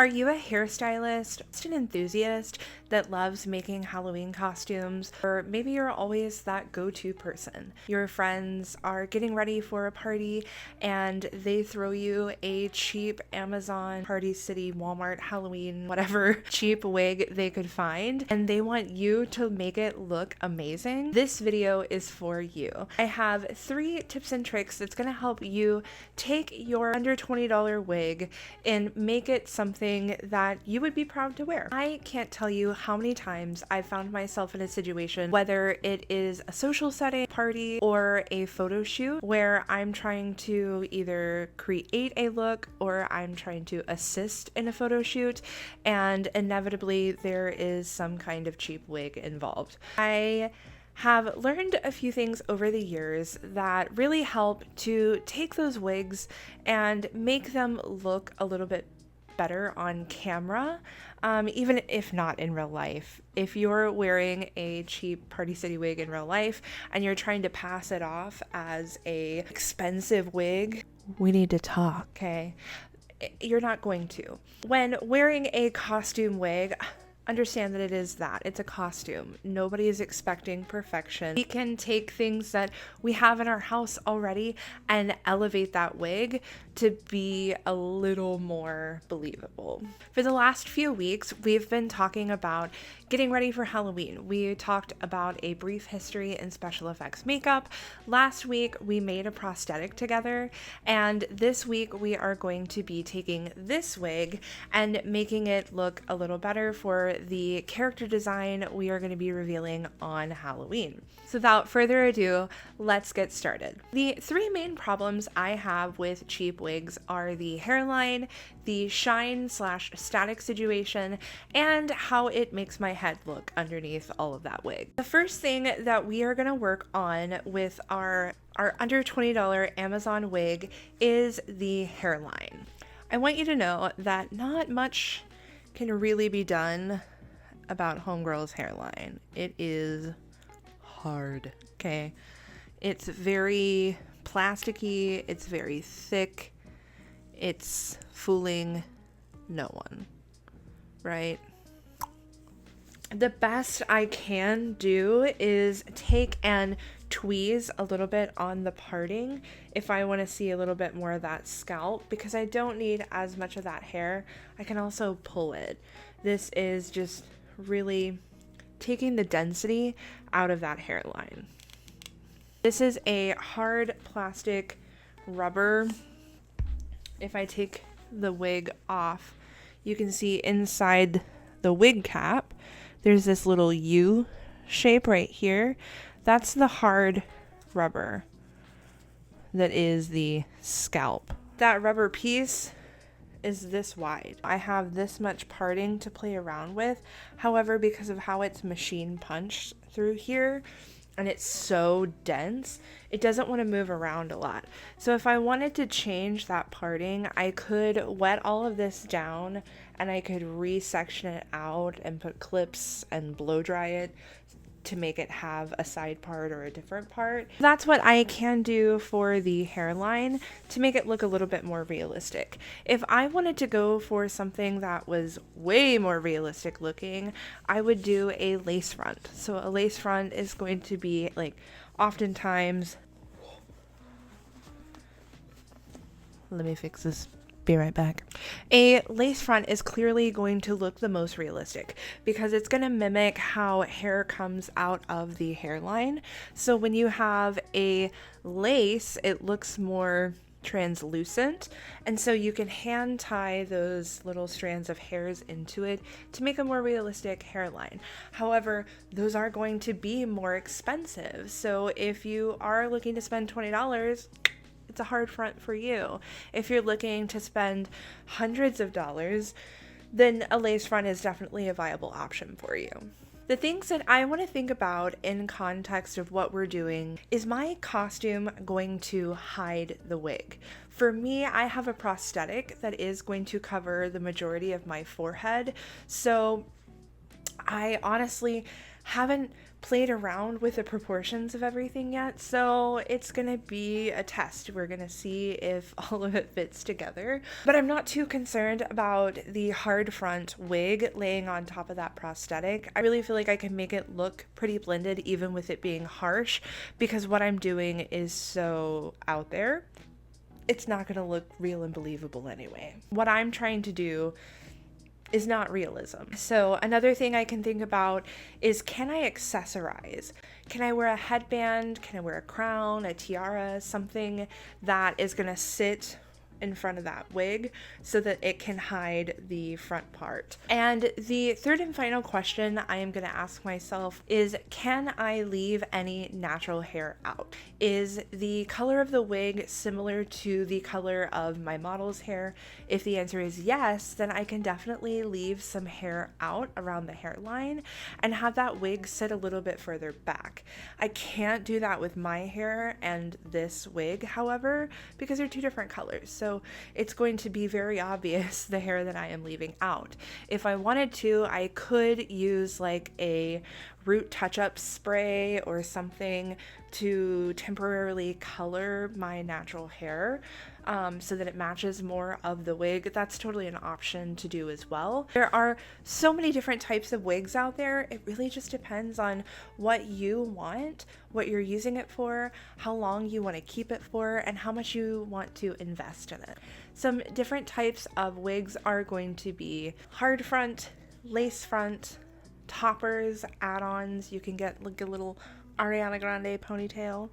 Are you a hairstylist, just an enthusiast that loves making Halloween costumes? Or maybe you're always that go-to person. Your friends are getting ready for a party and they throw you a cheap Amazon, Party City, Walmart, Halloween, whatever cheap wig they could find, and they want you to make it look amazing. This video is for you. I have 3 tips and tricks that's gonna help you take your under $20 wig and make it something that you would be proud to wear. I can't tell you how many times I've found myself in a situation, whether it is a social setting, party, or a photo shoot, where I'm trying to either create a look or I'm trying to assist in a photo shoot, and inevitably there is some kind of cheap wig involved. I have learned a few things over the years that really help to take those wigs and make them look a little bit better on camera, even if not in real life. If you're wearing a cheap Party City wig in real life and you're trying to pass it off as a expensive wig, we need to talk, okay? You're not going to. When wearing a costume wig, understand that it's a costume. Nobody is expecting perfection. We can take things that we have in our house already and elevate that wig to be a little more believable. For the last few weeks, we've been talking about getting ready for Halloween. We talked about a brief history in special effects makeup. Last week, we made a prosthetic together, and this week we are going to be taking this wig and making it look a little better for the character design we are going to be revealing on Halloween. So without further ado, let's get started. The 3 main problems I have with cheap wigs are the hairline, the shine/static situation, and how it makes my head look underneath all of that wig. The first thing that we are going to work on with our under $20 Amazon wig is the hairline. I want you to know that not much can really be done about homegirl's hairline. It is hard, okay? It's very plasticky, it's very thick, it's fooling no one, right? The best I can do is take and tweeze a little bit on the parting if I want to see a little bit more of that scalp, because I don't need as much of that hair. I can also pull it. This is just really taking the density out of that hairline. This is a hard plastic rubber. If I take the wig off, you can see inside the wig cap, there's this little U shape right here. That's the hard rubber that is the scalp. That rubber piece is this wide. I have this much parting to play around with. However, because of how it's machine punched through here and it's so dense, it doesn't want to move around a lot. So if I wanted to change that parting, I could wet all of this down and I could resection it out and put clips and blow dry it to make it have a side part or a different part. That's what I can do for the hairline to make it look a little bit more realistic. If I wanted to go for something that was way more realistic looking, I would do a lace front. So a lace front is going to be like, oftentimes, let me fix this. Be right back. A lace front is clearly going to look the most realistic because it's going to mimic how hair comes out of the hairline. So when you have a lace, it looks more translucent, and so you can hand tie those little strands of hairs into it to make a more realistic hairline. However, those are going to be more expensive. So if you are looking to spend $20, it's a hard front for you. If you're looking to spend hundreds of dollars, then a lace front is definitely a viable option for you. The things that I want to think about in context of what we're doing is my costume going to hide the wig? For me, I have a prosthetic that is going to cover the majority of my forehead, so I honestly haven't played around with the proportions of everything yet, so it's gonna be a test. We're gonna see if all of it fits together. But I'm not too concerned about the hard front wig laying on top of that prosthetic. I really feel like I can make it look pretty blended even with it being harsh, because what I'm doing is so out there. It's not gonna look real and believable anyway. What I'm trying to do is not realism. So another thing I can think about is, can I accessorize? Can I wear a headband? Can I wear a crown, a tiara, something that is gonna sit in front of that wig so that it can hide the front part? And the third and final question I am going to ask myself is, can I leave any natural hair out? Is the color of the wig similar to the color of my model's hair? If the answer is yes, then I can definitely leave some hair out around the hairline and have that wig sit a little bit further back. I can't do that with my hair and this wig, however, because they're two different colors. So it's going to be very obvious the hair that I am leaving out. If I wanted to, I could use like a root touch-up spray or something to temporarily color my natural hair so that it matches more of the wig. That's totally an option to do as well. There are so many different types of wigs out there. It really just depends on what you want, what you're using it for, how long you want to keep it for, and how much you want to invest in it. Some different types of wigs are going to be hard front, lace front, toppers, add-ons. You can get like a little Ariana Grande ponytail.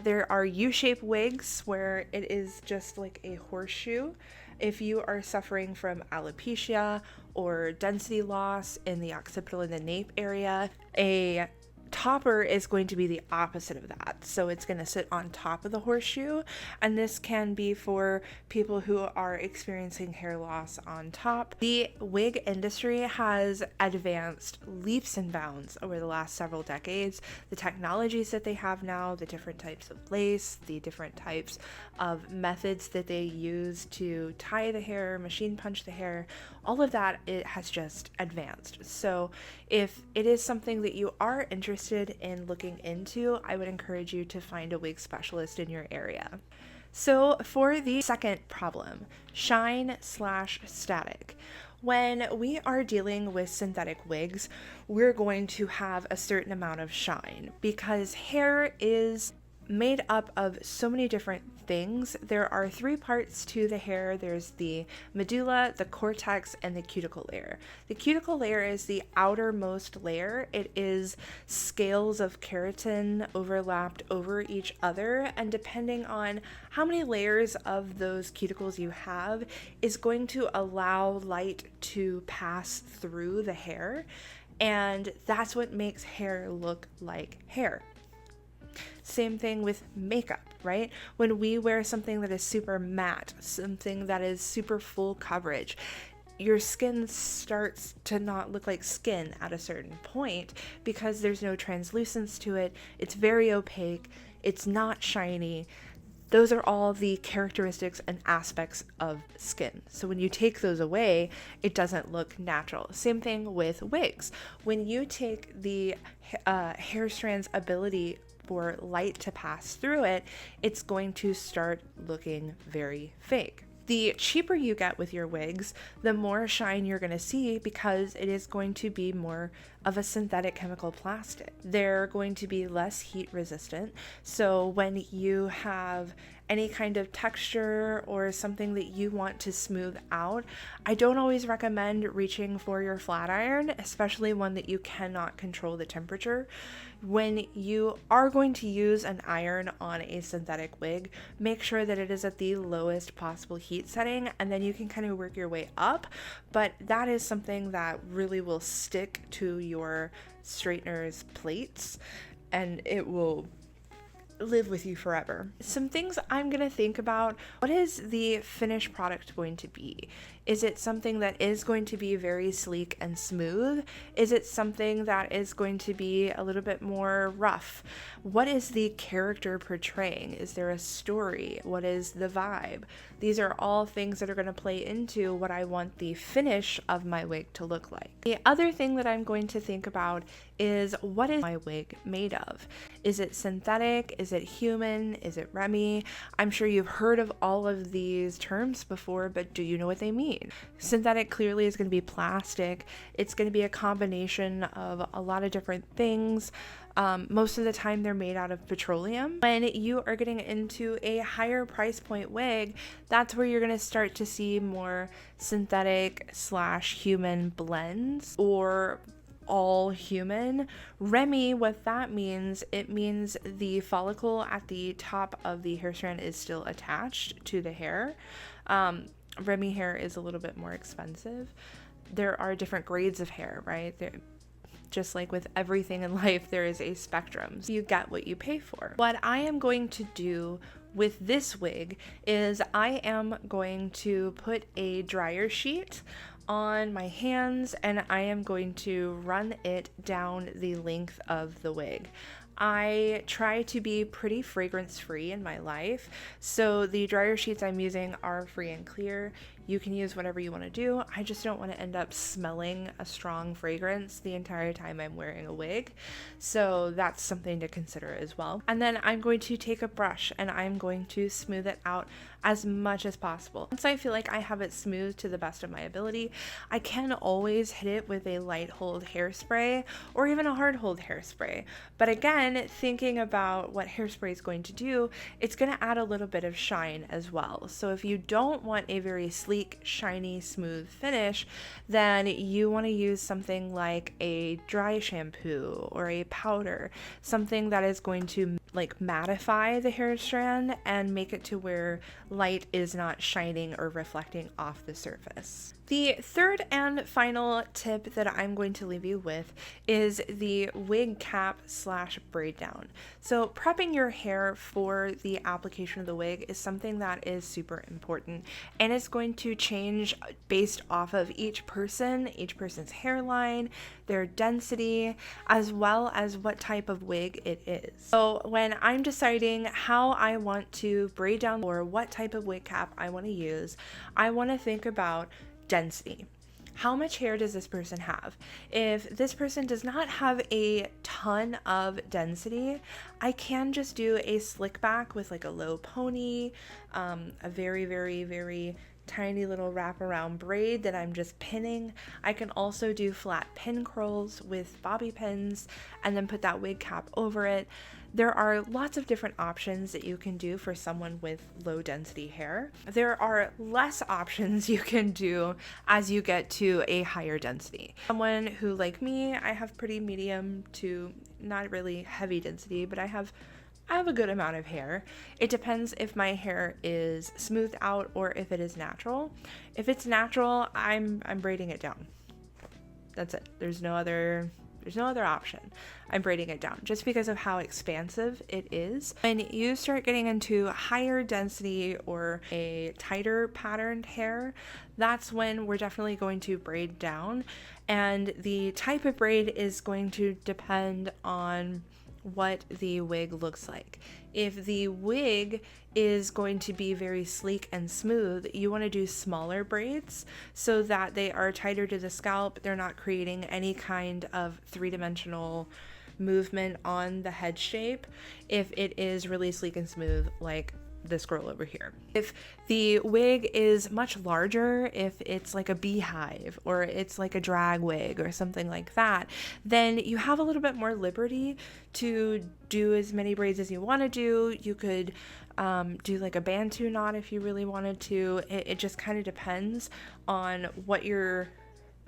There are U-shaped wigs where it is just like a horseshoe. If you are suffering from alopecia or density loss in the occipital and the nape area, a topper is going to be the opposite of that. So it's going to sit on top of the horseshoe, and this can be for people who are experiencing hair loss on top. The wig industry has advanced leaps and bounds over the last several decades. The technologies that they have now, the different types of lace, the different types of methods that they use to tie the hair, machine punch the hair, all of that, it has just advanced. So if it is something that you are interested in looking into, I would encourage you to find a wig specialist in your area. So for the second problem, shine/static. When we are dealing with synthetic wigs, we're going to have a certain amount of shine because hair is made up of so many different things. There are three parts to the hair. There's the medulla, the cortex, and the cuticle layer. The cuticle layer is the outermost layer. It is scales of keratin overlapped over each other, and depending on how many layers of those cuticles you have is going to allow light to pass through the hair, and that's what makes hair look like hair. Same thing with makeup, right? When we wear something that is super matte, something that is super full coverage, your skin starts to not look like skin at a certain point because there's no translucence to it. It's very opaque. It's not shiny. Those are all the characteristics and aspects of skin. So when you take those away, it doesn't look natural. Same thing with wigs. When you take the hair strand's ability for light to pass through it, it's going to start looking very fake. The cheaper you get with your wigs, the more shine you're going to see because it is going to be more of a synthetic chemical plastic. They're going to be less heat resistant. So when you have any kind of texture or something that you want to smooth out, I don't always recommend reaching for your flat iron, especially one that you cannot control the temperature. When you are going to use an iron on a synthetic wig, make sure that it is at the lowest possible heat setting, and then you can kind of work your way up. But that is something that really will stick to your straightener's plates, and it will live with you forever. Some things I'm going to think about: what is the finished product going to be? Is it something that is going to be very sleek and smooth? Is it something that is going to be a little bit more rough? What is the character portraying? Is there a story? What is the vibe? These are all things that are going to play into what I want the finish of my wig to look like. The other thing that I'm going to think about is, what is my wig made of? Is it synthetic? Is it human? Is it Remy? I'm sure you've heard of all of these terms before, but do you know what they mean? Synthetic clearly is going to be plastic. It's going to be a combination of a lot of different things. Most of the time they're made out of petroleum. When you are getting into a higher price point wig, that's where you're going to start to see more synthetic / human blends, or all human. Remy, what that means, it means the follicle at the top of the hair strand is still attached to the hair. Remy hair is a little bit more expensive. There are different grades of hair, right? Just like with everything in life, there is a spectrum. So you get what you pay for. What I am going to do with this wig is I am going to put a dryer sheet on my hands, and I am going to run it down the length of the wig. I try to be pretty fragrance free in my life, so the dryer sheets I'm using are free and clear. You can use whatever you want to do. I just don't want to end up smelling a strong fragrance the entire time I'm wearing a wig. So that's something to consider as well. And then I'm going to take a brush and I'm going to smooth it out as much as possible. Once I feel like I have it smooth to the best of my ability, I can always hit it with a light hold hairspray or even a hard hold hairspray. But again, thinking about what hairspray is going to do, it's going to add a little bit of shine as well. So if you don't want a very sleek, shiny, smooth finish, then you want to use something like a dry shampoo or a powder, something that is going to like mattify the hair strand and make it to where light is not shining or reflecting off the surface. The third and final tip that I'm going to leave you with is the wig cap / braid down. So prepping your hair for the application of the wig is something that is super important, and it's going to change based off of each person's hairline, their density, as well as what type of wig it is. So when I'm deciding how I want to braid down or what type of wig cap I want to use, I want to think about density. How much hair does this person have? If this person does not have a ton of density, I can just do a slick back with like a low pony, a very, very, very tiny little wraparound braid that I'm just pinning. I can also do flat pin curls with bobby pins and then put that wig cap over it. There are lots of different options that you can do for someone with low density hair. There are less options you can do as you get to a higher density. Someone who, like me, I have pretty medium to not really heavy density, but I have a good amount of hair. It depends if my hair is smoothed out or if it is natural. If it's natural, I'm braiding it down. That's it. There's no other option. I'm braiding it down just because of how expansive it is. When you start getting into higher density or a tighter patterned hair, that's when we're definitely going to braid down. And the type of braid is going to depend on what the wig looks like. If the wig is going to be very sleek and smooth, you want to do smaller braids so that they are tighter to the scalp. They're not creating any kind of three-dimensional movement on the head shape if it is really sleek and smooth like this girl over here. If the wig is much larger, if it's like a beehive or it's like a drag wig or something like that, then you have a little bit more liberty to do as many braids as you want to do. You could do like a bantu knot if you really wanted to. It just kind of depends on what your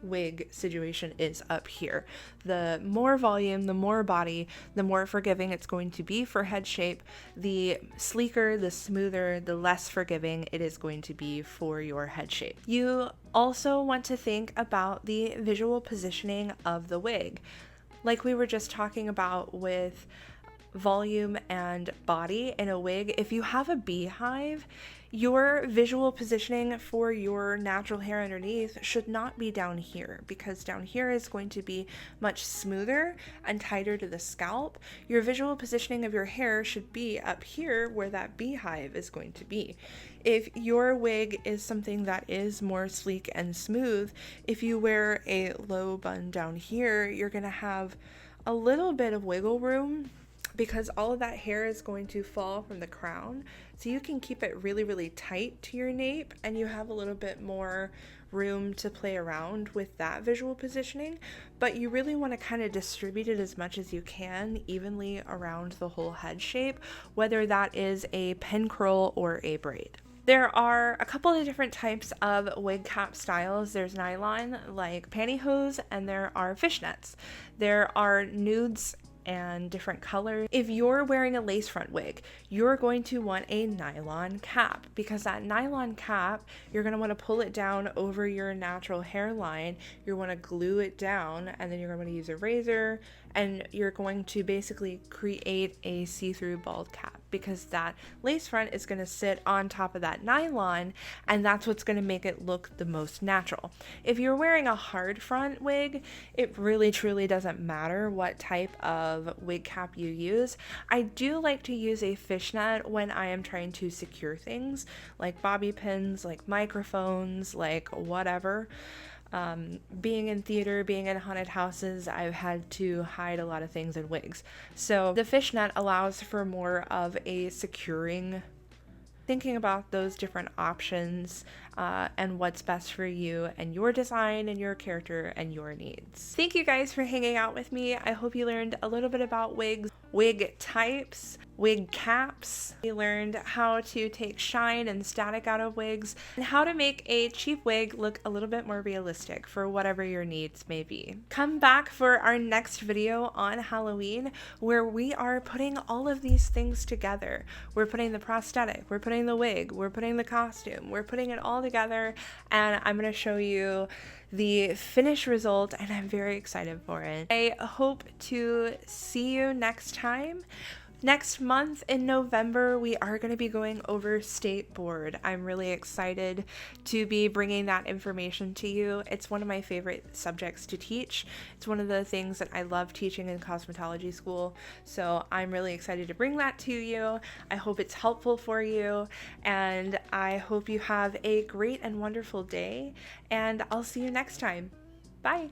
wig situation is up here. The more volume, the more body, the more forgiving it's going to be for head shape. The sleeker, the smoother, the less forgiving it is going to be for your head shape. You also want to think about the visual positioning of the wig. Like we were just talking about with volume and body in a wig. If you have a beehive, your visual positioning for your natural hair underneath should not be down here, because down here is going to be much smoother and tighter to the scalp. Your visual positioning of your hair should be up here where that beehive is going to be. If your wig is something that is more sleek and smooth, if you wear a low bun down here, you're going to have a little bit of wiggle room because all of that hair is going to fall from the crown. So you can keep it really, really tight to your nape, and you have a little bit more room to play around with that visual positioning, but you really want to kind of distribute it as much as you can evenly around the whole head shape, whether that is a pin curl or a braid. There are a couple of different types of wig cap styles. There's nylon, like pantyhose, and there are fishnets. There are nudes and different colors. If you're wearing a lace front wig, you're going to want a nylon cap, because that nylon cap, you're going to want to pull it down over your natural hairline. You want to glue it down, and then you're going to use a razor, and you're going to basically create a see-through bald cap, because that lace front is going to sit on top of that nylon, and that's what's going to make it look the most natural. If you're wearing a hard front wig, it really truly doesn't matter what type of wig cap you use. I do like to use a fishnet when I am trying to secure things like bobby pins, like microphones, like whatever. Being in theater, being in haunted houses, I've had to hide a lot of things in wigs. So the fishnet allows for more of a securing, thinking about those different options and what's best for you and your design and your character and your needs. Thank you guys for hanging out with me. I hope you learned a little bit about wigs, wig types, wig caps. We learned how to take shine and static out of wigs, and how to make a cheap wig look a little bit more realistic for whatever your needs may be. Come back for our next video on Halloween, where we are putting all of these things together. We're putting the prosthetic, we're putting the wig, we're putting the costume, we're putting it all together, and I'm going to show you the finished result, and I'm very excited for it. I hope to see you next time. Next month in November, we are going to be going over State Board. I'm really excited to be bringing that information to you. It's one of my favorite subjects to teach. It's one of the things that I love teaching in cosmetology school. So I'm really excited to bring that to you. I hope it's helpful for you, and I hope you have a great and wonderful day, and I'll see you next time. Bye.